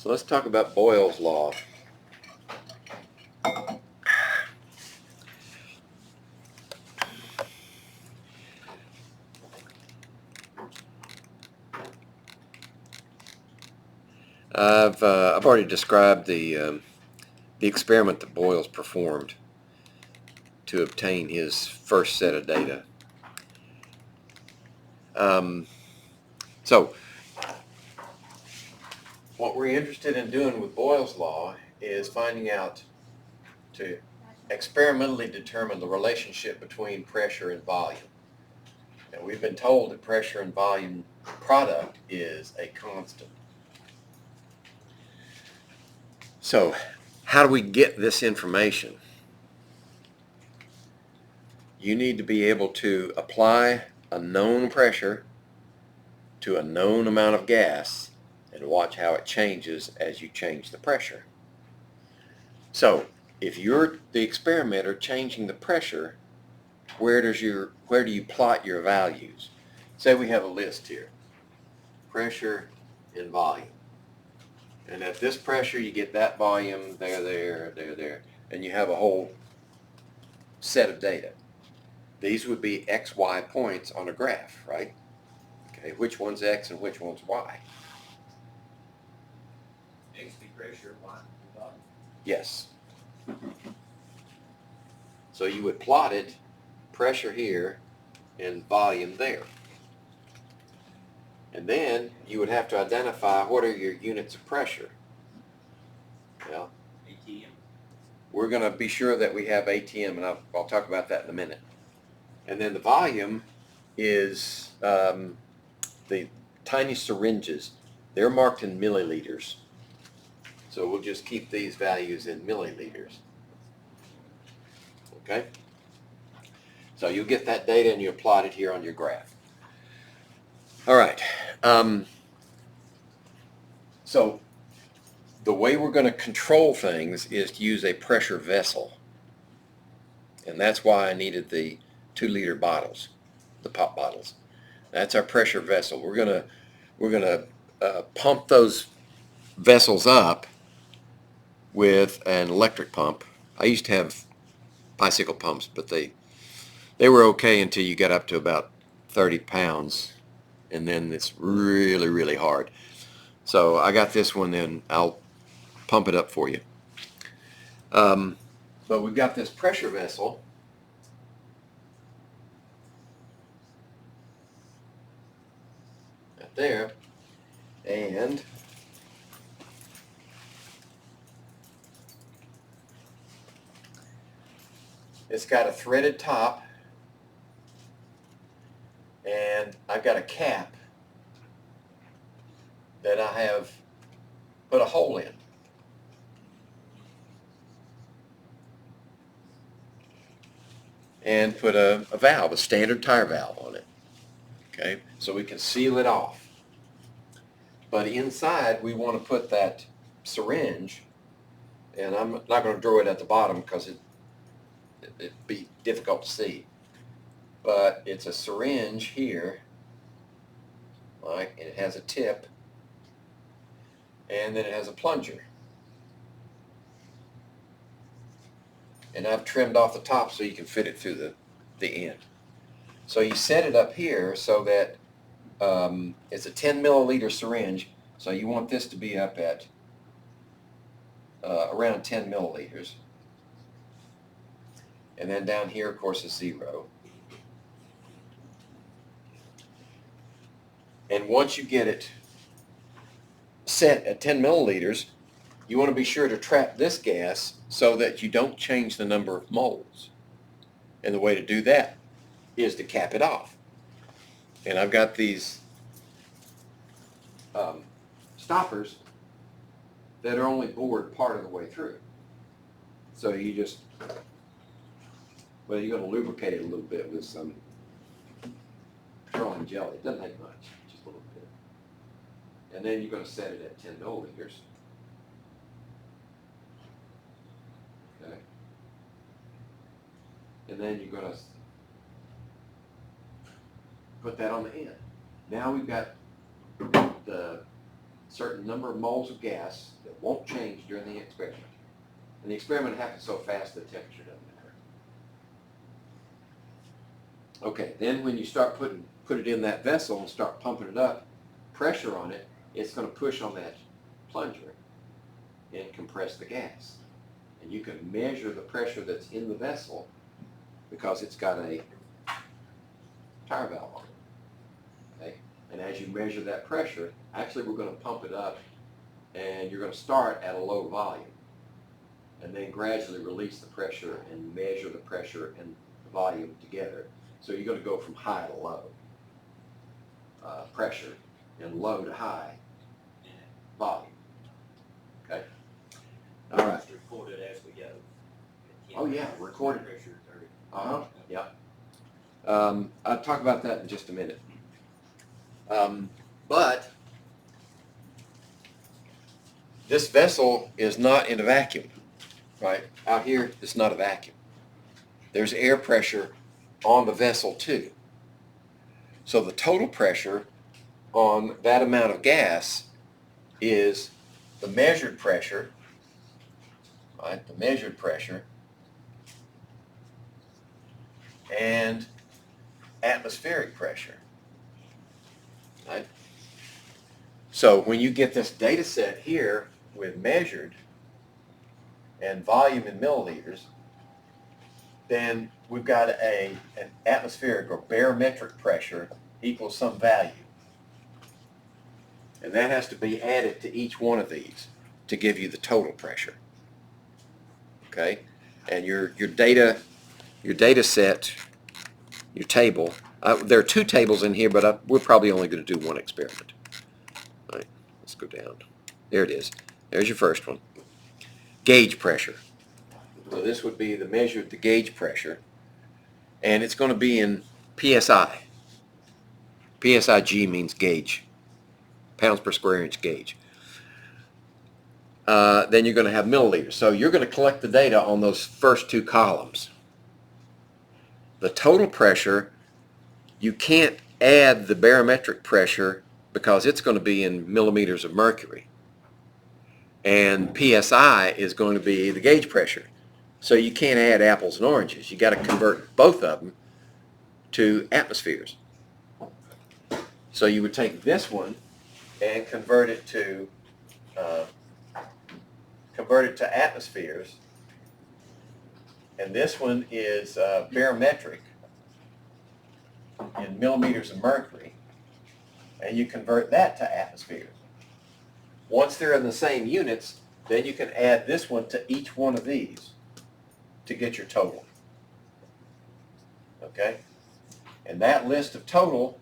So let's talk about Boyle's law. I've already described the experiment that Boyles performed to obtain his first set of data. So what we're interested in doing with Boyle's law is finding out to experimentally determine the relationship between pressure and volume. And we've been told that pressure and volume product is a constant. So how do we get this information? You need to be able to apply a known pressure to a known amount of gas and watch how it changes as you change the pressure. So if you're the experimenter changing the pressure, where do you plot your values? Say we have a list here, pressure and volume. And at this pressure you get that volume, there, and you have a whole set of data. These would be X, Y points on a graph, right? Okay, which one's X and which one's Y? X be pressure, Y volume. Yes. So you would plot it, pressure here and volume there. And then you would have to identify what are your units of pressure. Well, ATM. we're going to be sure that we have ATM, and I'll talk about that in a minute. And then the volume is the tiny syringes. They're marked in milliliters. So we'll just keep these values in milliliters. Okay? So you'll get that data and you plot it here on your graph. All right. So the way we're going to control things is to use a pressure vessel. And that's why I needed the 2-liter bottles, the pop bottles. That's our pressure vessel. We're gonna pump those vessels up with an electric pump. I used to have bicycle pumps, but they were okay until you got up to about 30 pounds, and then it's really, really hard. So I got this one, and I'll pump it up for you. But we've got this pressure vessel. Right there, and it's got a threaded top, and I've got a cap that I have put a hole in. And put a valve, a standard tire valve on it. Okay, so we can seal it off. But inside we want to put that syringe, and I'm not going to draw it at the bottom because it'd be difficult to see. But it's a syringe here, like, and it has a tip, and then it has a plunger. And I've trimmed off the top so you can fit it through the end. So you set it up here so that it's a 10 milliliter syringe, so you want this to be up at around 10 milliliters. And then down here, of course, is 0. And once you get it set at 10 milliliters, you want to be sure to trap this gas so that you don't change the number of moles. And the way to do that is to cap it off. And I've got these stoppers that are only bored part of the way through. So you just, well, you're going to lubricate it a little bit with some petroleum jelly. It doesn't take much, just a little bit. And then you're going to set it at 10 milliliters. Okay. And then you're going to put that on the end. Now we've got the certain number of moles of gas that won't change during the experiment. And the experiment happens so fast the temperature doesn't matter. Okay, then when you start put it in that vessel and start pumping it up, pressure on it, it's going to push on that plunger and compress the gas. And you can measure the pressure that's in the vessel because it's got a tire valve on it. Okay? And as you measure that pressure, actually we're going to pump it up and you're going to start at a low volume and then gradually release the pressure and measure the pressure and the volume together. So you're going to go from high to low pressure and low to high volume. Okay? All right. It's recorded as we go. Oh yeah, recorded. Pressure 30. Uh-huh, yeah. I'll talk about that in just a minute. But this vessel is not in a vacuum, right? Out here, it's not a vacuum. There's air pressure on the vessel too. So the total pressure on that amount of gas is the measured pressure, right? The measured pressure and atmospheric pressure, right? So when you get this data set here with measured and volume in milliliters, then we've got an atmospheric or barometric pressure equals some value. And that has to be added to each one of these to give you the total pressure. Okay? And your data set, your table, there are two tables in here, but we're probably only going to do one experiment. All right, let's go down. There it is. There's your first one. Gauge pressure. So this would be the gauge pressure, and it's going to be in PSI. PSIG means gauge, pounds per square inch gauge. Then you're going to have milliliters. So you're going to collect the data on those first two columns. The total pressure, you can't add the barometric pressure because it's going to be in millimeters of mercury. And PSI is going to be the gauge pressure. So you can't add apples and oranges. You got to convert both of them to atmospheres. So you would take this one and convert it to atmospheres, and this one is barometric in millimeters of mercury, and you convert that to atmospheres. Once they're in the same units, then you can add this one to each one of these to get your total. Okay? And that list of total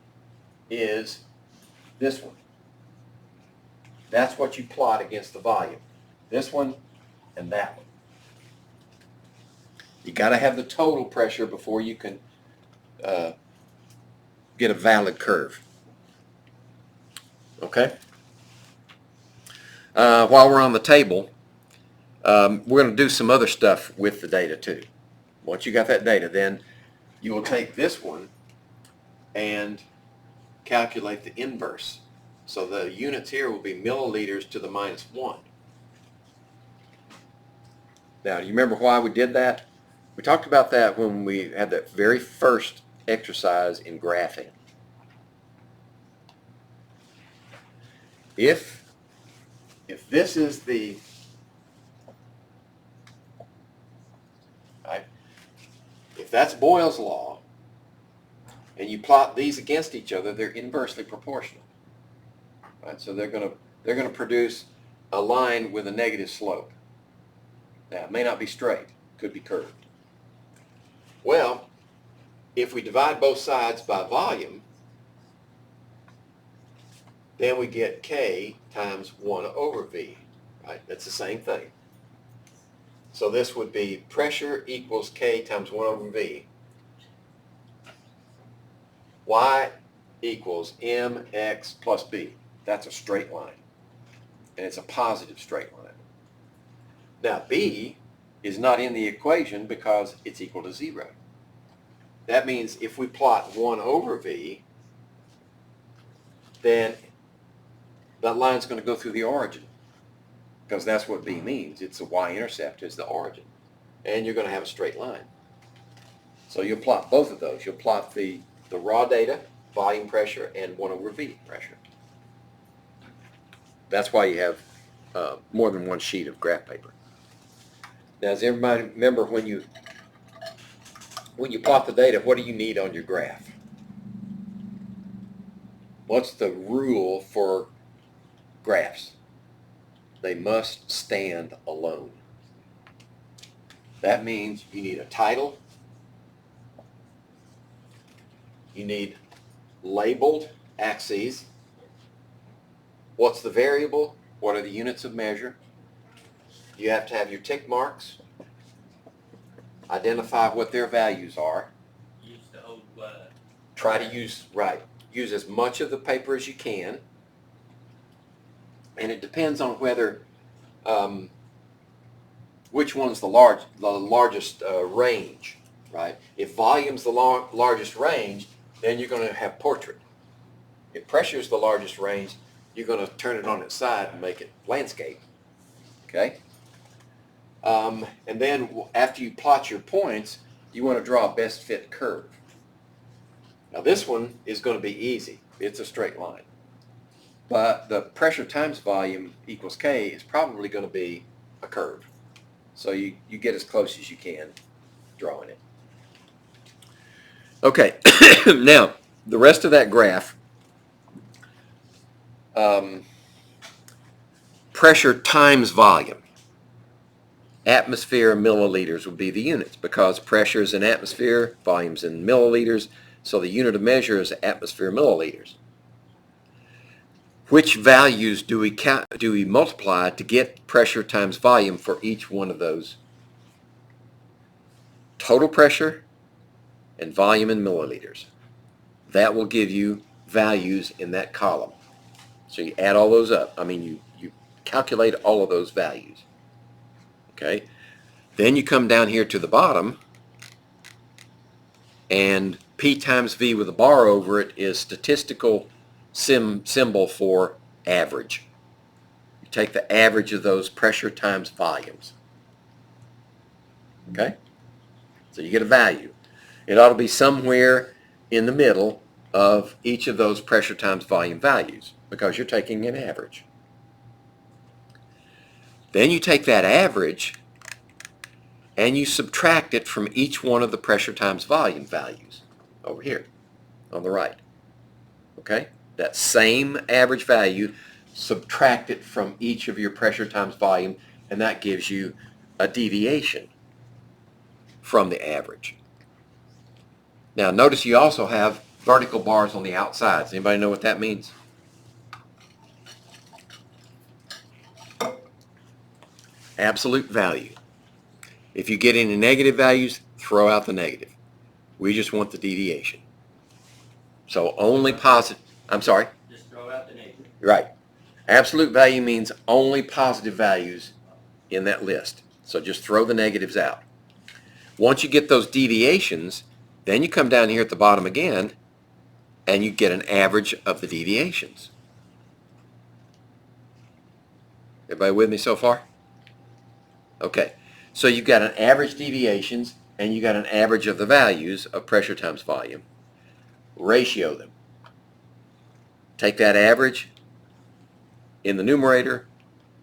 is this one. That's what you plot against the volume. This one and that one. You got to have the total pressure before you can get a valid curve. Okay? While we're on the table, we're going to do some other stuff with the data too. Once you got that data, then you will take this one and calculate the inverse. So the units here will be milliliters to the -1. Now, do you remember why we did that? We talked about that when we had that very first exercise in graphing. If this is the right, if that's Boyle's law, and you plot these against each other, they're inversely proportional. Right? So they're going to produce a line with a negative slope. Now, it may not be straight, could be curved. Well, if we divide both sides by volume, then we get K times 1 over V. Right? That's the same thing. So this would be pressure equals K times 1 over V. Y equals mx plus b. That's a straight line. And it's a positive straight line. Now b is not in the equation because it's equal to 0. That means if we plot 1 over v, then that line's going to go through the origin, because that's what B means. It's the y-intercept is the origin. And you're going to have a straight line. So you'll plot both of those. You'll plot the raw data, volume pressure, and 1/V pressure. That's why you have more than one sheet of graph paper. Now, does everybody remember when you plot the data, what do you need on your graph? What's the rule for graphs? They must stand alone. That means you need a title, you need labeled axes. What's the variable? What are the units of measure? You have to have your tick marks. Identify what their values are. Use the old Try to use as much of the paper as you can. And it depends on whether which one's the largest range, right? If volume's the largest range, then you're going to have portrait. If pressure's the largest range, you're going to turn it on its side and make it landscape. Okay? And then after you plot your points, you want to draw a best fit curve. Now this one is going to be easy. It's a straight line. But the pressure times volume equals K is probably going to be a curve. So you get as close as you can drawing it. Okay, now the rest of that graph, pressure times volume. Atmosphere and milliliters would be the units because pressure is in atmosphere, volume's in milliliters, so the unit of measure is atmosphere milliliters. Which values do we multiply to get pressure times volume for each one of those? Total pressure and volume in milliliters. That will give you values in that column. So you add all those up. I mean, you calculate all of those values. Okay? Then you come down here to the bottom, and P times V with a bar over it is statistical symbol for average. You take the average of those pressure times volumes. Okay? So you get a value. It ought to be somewhere in the middle of each of those pressure times volume values because you're taking an average. Then you take that average and you subtract it from each one of the pressure times volume values over here on the right. Okay? That same average value, subtract it from each of your pressure times volume, and that gives you a deviation from the average. Now notice you also have vertical bars on the outsides. Anybody know what that means? Absolute value. If you get any negative values, throw out the negative. We just want the deviation. So only positive, I'm sorry? Just throw out the negative. Right. Absolute value means only positive values in that list. So just throw the negatives out. Once you get those deviations, then you come down here at the bottom again and you get an average of the deviations. Everybody with me so far? Okay. So you've got an average deviations and you got an average of the values of pressure times volume. Ratio them. Take that average in the numerator,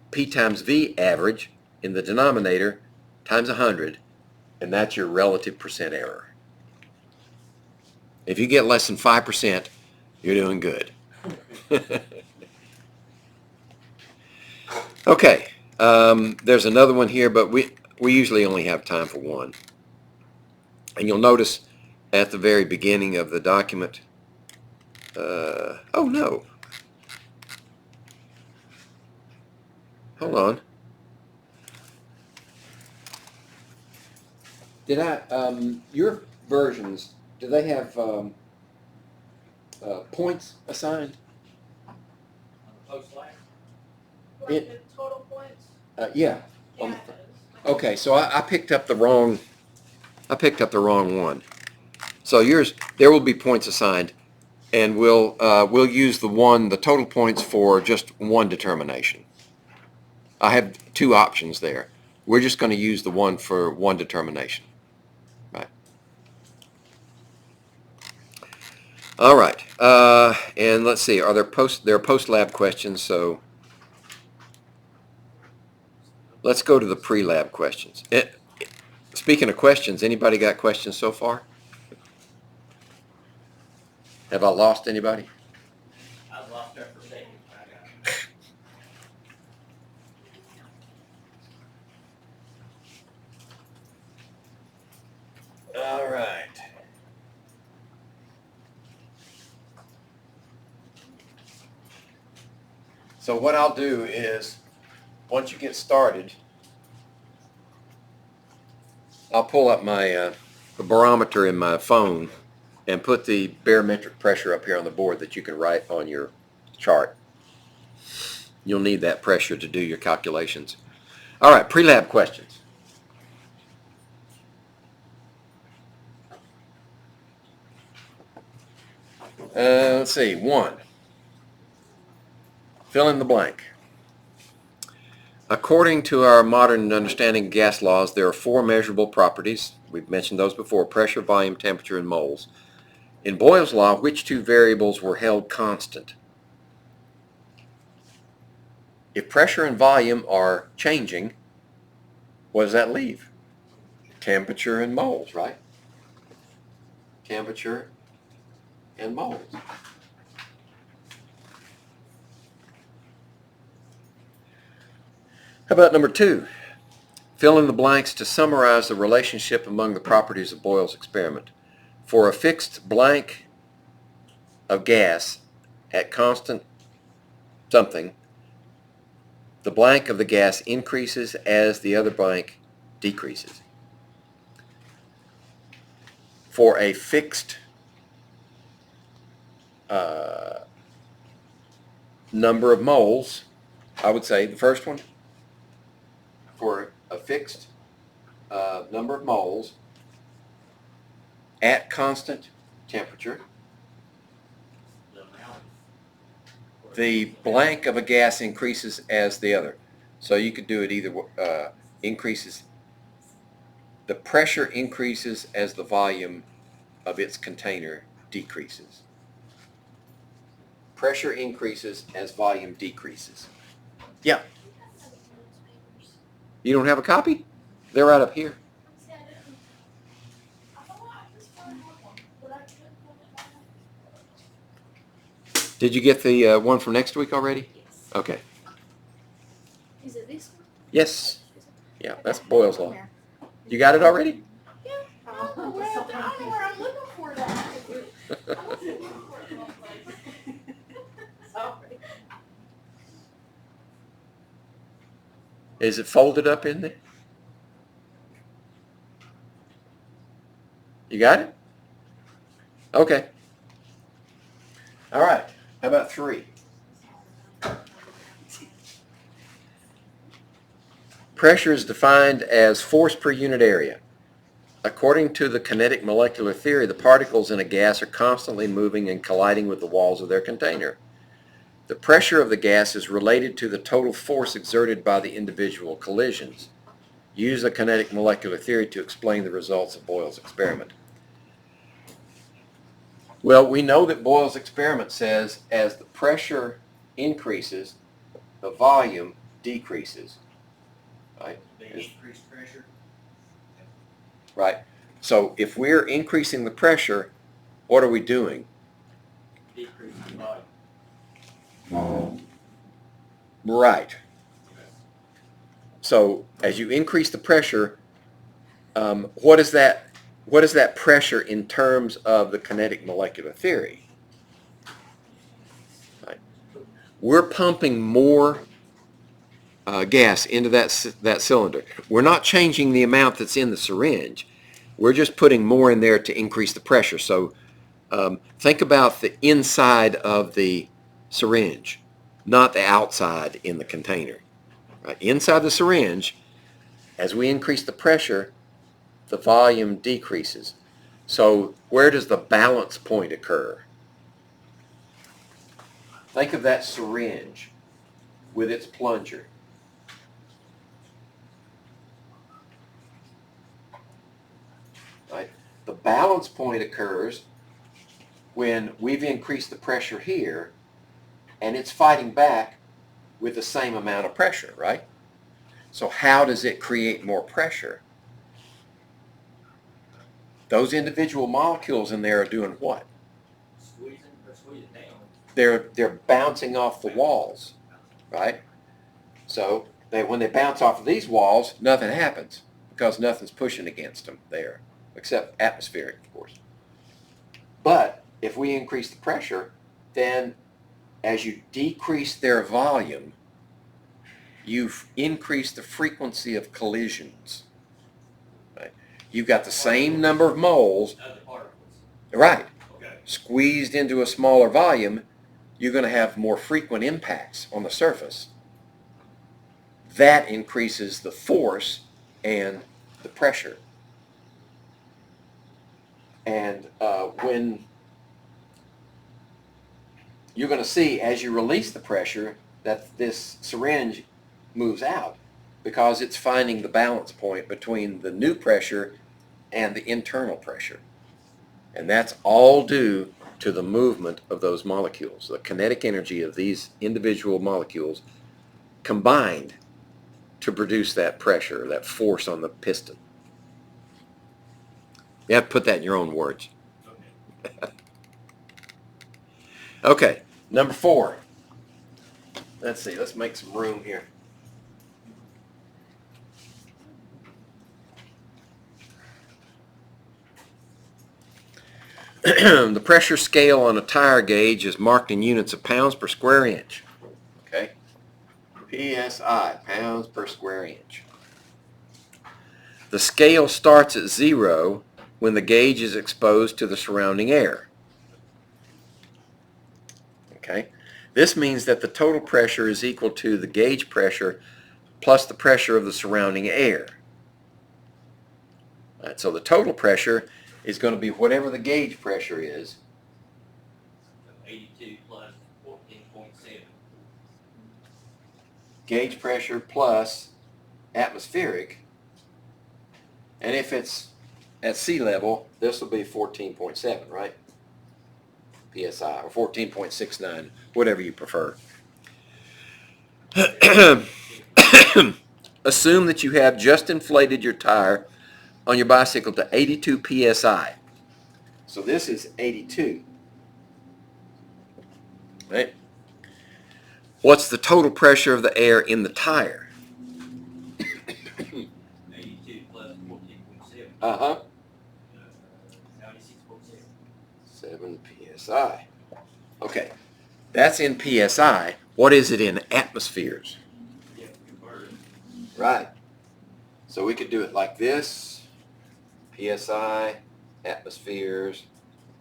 P times V average in the denominator, times 100, and that's your relative percent error. If you get less than 5%, you're doing good. Okay, there's another one here, but we usually only have time for one. And you'll notice at the very beginning of the document, oh no, hold on. Did your versions, do they have points assigned? On the post line. Like the total points? Yeah. Yeah, it is. Okay, so I picked up the wrong one. So yours, there will be points assigned And we'll use the total points for just one determination. I have two options there. We're just going to use the one for one determination. Right. All right. And let's see. There are post-lab questions, so let's go to the pre-lab questions. Speaking of questions, anybody got questions so far? Have I lost anybody? I lost her for a second. I got it. All right. So what I'll do is, once you get started, I'll pull up my the barometer in my phone and put the barometric pressure up here on the board that you can write on your chart. You'll need that pressure to do your calculations. All right, pre-lab questions. Let's see, 1. Fill in the blank. According to our modern understanding of gas laws, there are 4 measurable properties. We've mentioned those before: pressure, volume, temperature, and moles. In Boyle's law, which 2 variables were held constant? If pressure and volume are changing, what does that leave? Temperature and moles, right? Temperature and moles. How about number 2? Fill in the blanks to summarize the relationship among the properties of Boyle's experiment. For a fixed blank of gas at constant something, the blank of the gas increases as the other blank decreases. For a fixed number of moles, I would say the first one, for a fixed number of moles at constant temperature, The amount. the blank of a gas increases as the other. So you could do it either increases, the pressure increases as the volume of its container decreases. Pressure increases as volume decreases. Yeah. You don't have a copy? They're right up here. Did you get the one from next week already? Yes. Okay. Is it this one? Yes. Yeah, that's Boyle's law. You got it already? Yeah. I don't know where I'm looking for that. Sorry. Is it folded up in there? You got it? Okay. All right. How about 3? Pressure is defined as force per unit area. According to the kinetic molecular theory, the particles in a gas are constantly moving and colliding with the walls of their container. The pressure of the gas is related to the total force exerted by the individual collisions. Use the kinetic molecular theory to explain the results of Boyle's experiment. Well, we know that Boyle's experiment says as the pressure increases, the volume decreases. Right? The increased pressure. Right. So if we're increasing the pressure, what are we doing? Decrease the volume. Right. So as you increase the pressure, what is that pressure in terms of the kinetic molecular theory? Right. We're pumping more gas into that cylinder. We're not changing the amount that's in the syringe. We're just putting more in there to increase the pressure. So think about the inside of the syringe, not the outside in the container. Right? Inside the syringe, as we increase the pressure, the volume decreases. So where does the balance point occur? Think of that syringe with its plunger. Right? The balance point occurs when we've increased the pressure here and it's fighting back with the same amount of pressure, right? So how does it create more pressure? Those individual molecules in there are doing what? Squeezing or squeezing down. They're bouncing off the walls, right? So when they bounce off of these walls, nothing happens because nothing's pushing against them there, except atmospheric, of course. But if we increase the pressure, then as you decrease their volume, you've increased the frequency of collisions. Right? You've got the same number of moles, Other particles. right, Okay. squeezed into a smaller volume, you're going to have more frequent impacts on the surface. That increases the force and the pressure. And when you're going to see as you release the pressure that this syringe moves out because it's finding the balance point between the new pressure and the internal pressure. And that's all due to the movement of those molecules, the kinetic energy of these individual molecules combined to produce that pressure, that force on the piston. You have to put that in your own words. Okay. Okay, number 4. Let's see, let's make some room here. The pressure scale on a tire gauge is marked in units of pounds per square inch. Okay? PSI, pounds per square inch. The scale starts at 0 when the gauge is exposed to the surrounding air. Okay? This means that the total pressure is equal to the gauge pressure plus the pressure of the surrounding air. All right, so the total pressure is going to be whatever the gauge pressure is. So 82 plus 14.7. Gauge pressure plus atmospheric. And if it's at sea level, this will be 14.7, right? PSI, or 14.69, whatever you prefer. Assume that you have just inflated your tire on your bicycle to 82 PSI. So this is 82. Right? What's the total pressure of the air in the tire? 82 plus 14.7. Uh-huh. 96.7. 7 PSI. Okay. That's in PSI. What is it in atmospheres? Yeah, converted. Right. So we could do it like this. PSI, atmospheres.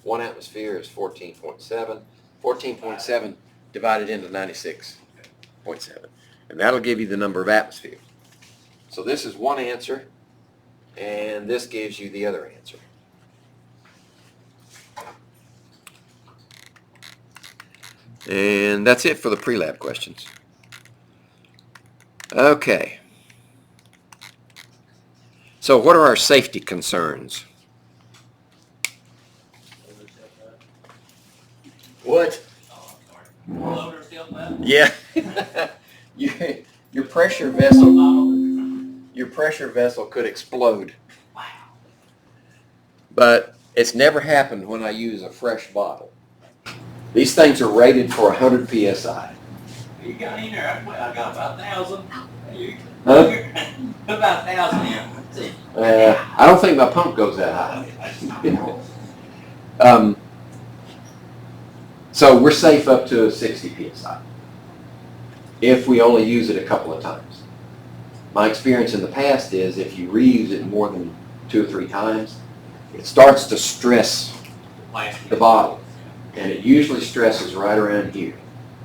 1 atmosphere is 14.7. 14.7 divided into 96.7. And that'll give you the number of atmospheres. So this is one answer, and this gives you the other answer. And that's it for the pre-lab questions. Okay. So what are our safety concerns? What? Oh, I'm sorry. Load herself up. Yeah. Your pressure vessel could explode. Wow. But it's never happened when I use a fresh bottle. These things are rated for 100 PSI. You got in there. I got about 1,000. You, Huh? about 1,000 in. See. I don't think my pump goes that high. So we're safe up to 60 PSI if we only use it a couple of times. My experience in the past is if you reuse it more than 2 or 3 times, it starts to stress the bottle. And it usually stresses right around here.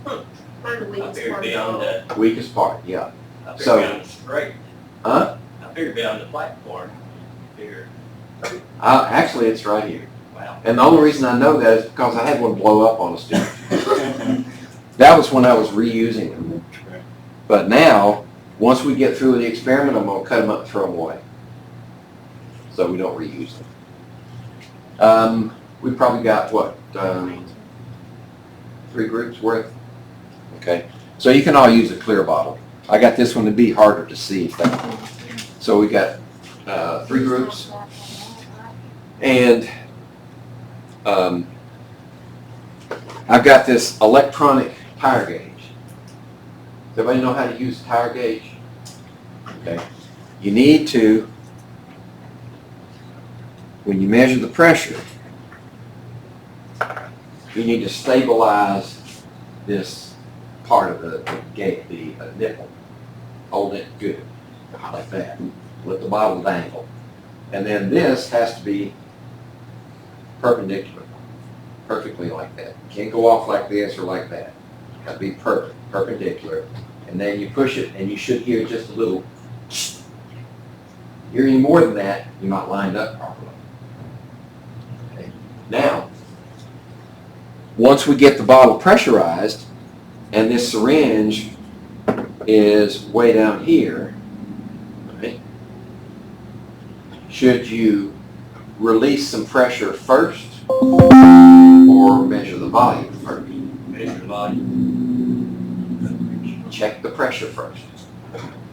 Probably the I weakest figured part be of on all. the, Weakest part, yeah. I figured So- be on the straight. Huh? I figured be on the platform. Figure. Actually, it's right here. Wow. And the only reason I know that is because I had one blow up on a student. That was when I was reusing them. But now, once we get through the experiment, I'm going to cut them up and throw them away. So we don't reuse them. We probably got, what, 3 groups worth? Okay. So you can all use a clear bottle. I got this one to be harder to see. So we got 3 groups. And I've got this electronic tire gauge. Does everybody know how to use a tire gauge? Okay. You need to, when you measure the pressure, you need to stabilize this part of the gauge, the nipple. Hold it good, like that. Let the bottle dangle. And then this has to be perpendicular, perfectly like that. Can't go off like this or like that. Got to be perfect, perpendicular. And then you push it, and you should hear just a little. Hear any more than that, you're not lined up properly. Okay. Now, once we get the bottle pressurized, and this syringe is way down here, right, should you release some pressure first or measure the volume first? Measure the volume. Check the pressure first.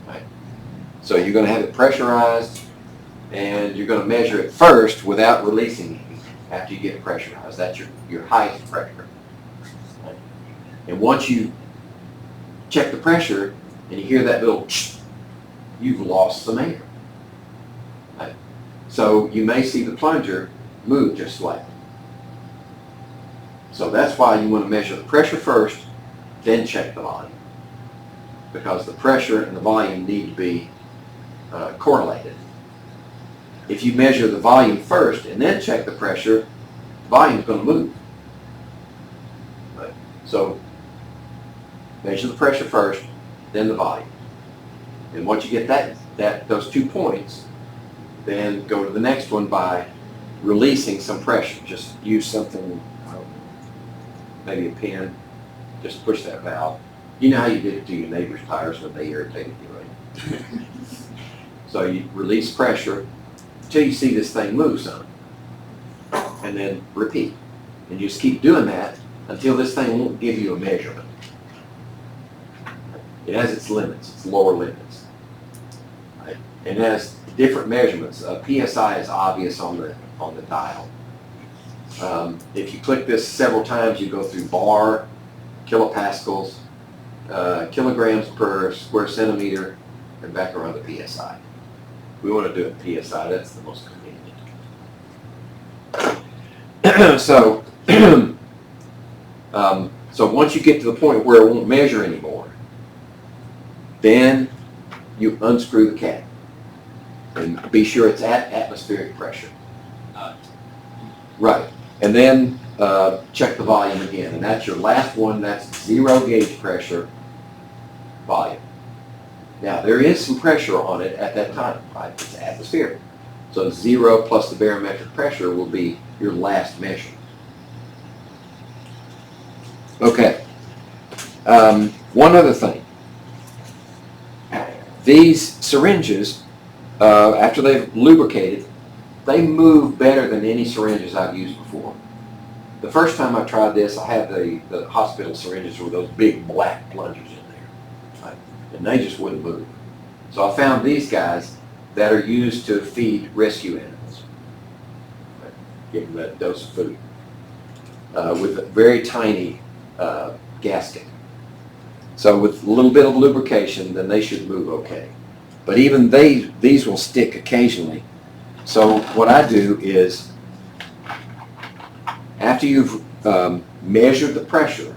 Right. So you're going to have it pressurized, and you're going to measure it first without releasing it after you get it pressurized. That's your height pressure. Right. And once you check the pressure and you hear that little you've lost some air. Right. So you may see the plunger move just slightly. So that's why you want to measure the pressure first, then check the volume. Because the pressure and the volume need to be correlated. If you measure the volume first and then check the pressure, the volume is going to move. Right. So measure the pressure first, then the volume. And once you get those 2 points, then go to the next one by releasing some pressure. Just use something, maybe a pin, just push that valve. You know how you did it to your neighbor's tires when they irritated you, right? So you release pressure until you see this thing move some. And then repeat. And you just keep doing that until this thing won't give you a measurement. It has its limits, its lower limits. Right? It has different measurements. PSI is obvious on the dial. If you click this several times, you go through bar, kilopascals, kilograms per square centimeter, and back around to PSI. We want to do it PSI. That's the most convenient. So, so once you get to the point where it won't measure anymore, then you unscrew the cap and be sure it's at atmospheric pressure. Right. And then check the volume again. And that's your last one. That's 0 gauge pressure volume. Now, there is some pressure on it at that time, right? It's atmospheric. So 0 plus the barometric pressure will be your last measure. Okay. One other thing. These syringes, after they've lubricated, they move better than any syringes I've used before. The first time I tried this, I had the hospital syringes with those big black plungers in there, right? And they just wouldn't move. So I found these guys that are used to feed rescue animals, right? Give them that dose of food with a very tiny gasket. So with a little bit of lubrication, then they should move okay. But even these will stick occasionally. So what I do is, after you've measured the pressure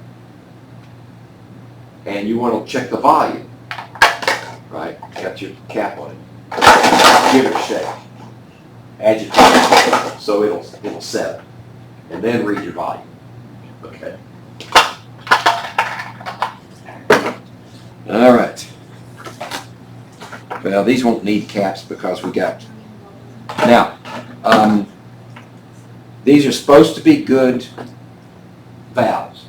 and you want to check the volume, right? Got your cap on it. Give it a shake. Agitate it so it'll settle. And then read your volume. Okay. All right. Well, these won't need caps because we got. Now, these are supposed to be good valves,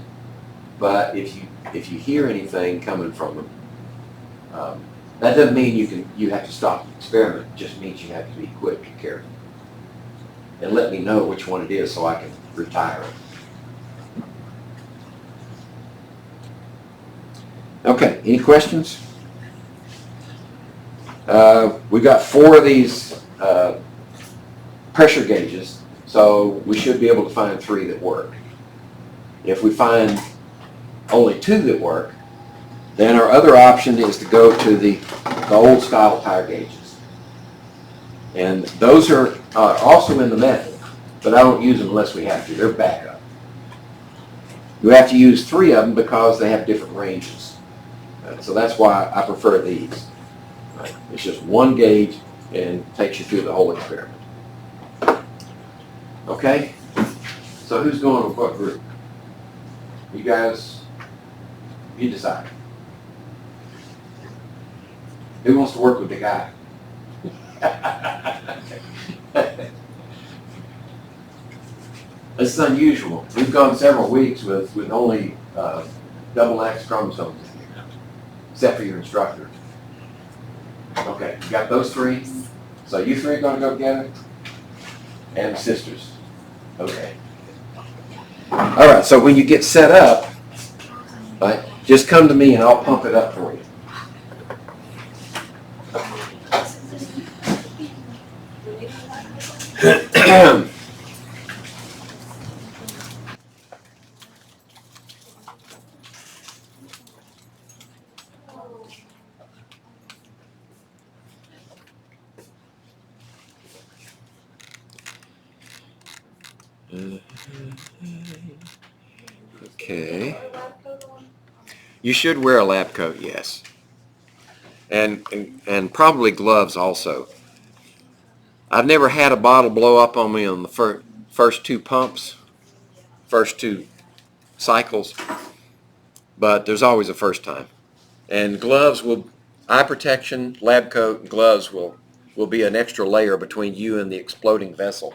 but if you if you hear anything coming from them, that doesn't mean you have to stop the experiment. It just means you have to be quick and careful. And let me know which one it is so I can retire it. Okay, any questions? We've got 4 of these pressure gauges, so we should be able to find 3 that work. If we find only 2 that work, then our other option is to go to the old style tire gauges. And those are also in the method, but I don't use them unless we have to. They're backup. You have to use 3 of them because they have different ranges. So that's why I prefer these. Right. It's just 1 gauge and takes you through the whole experiment. Okay? So who's going with what group? You guys, you decide. Who wants to work with the guy? It's unusual. We've gone several weeks with only double X chromosomes in here, except for your instructor. Okay, you got those 3? So you 3 are going to go together? And the sisters. Okay. All right, so when you get set up, right, just come to me and I'll pump it up for you. Okay. You should wear a lab coat, yes. And probably gloves also. I've never had a bottle blow up on me on the first 2 pumps, first 2 cycles, but there's always a first time. And gloves will, eye protection, lab coat, and gloves will be an extra layer between you and the exploding vessel.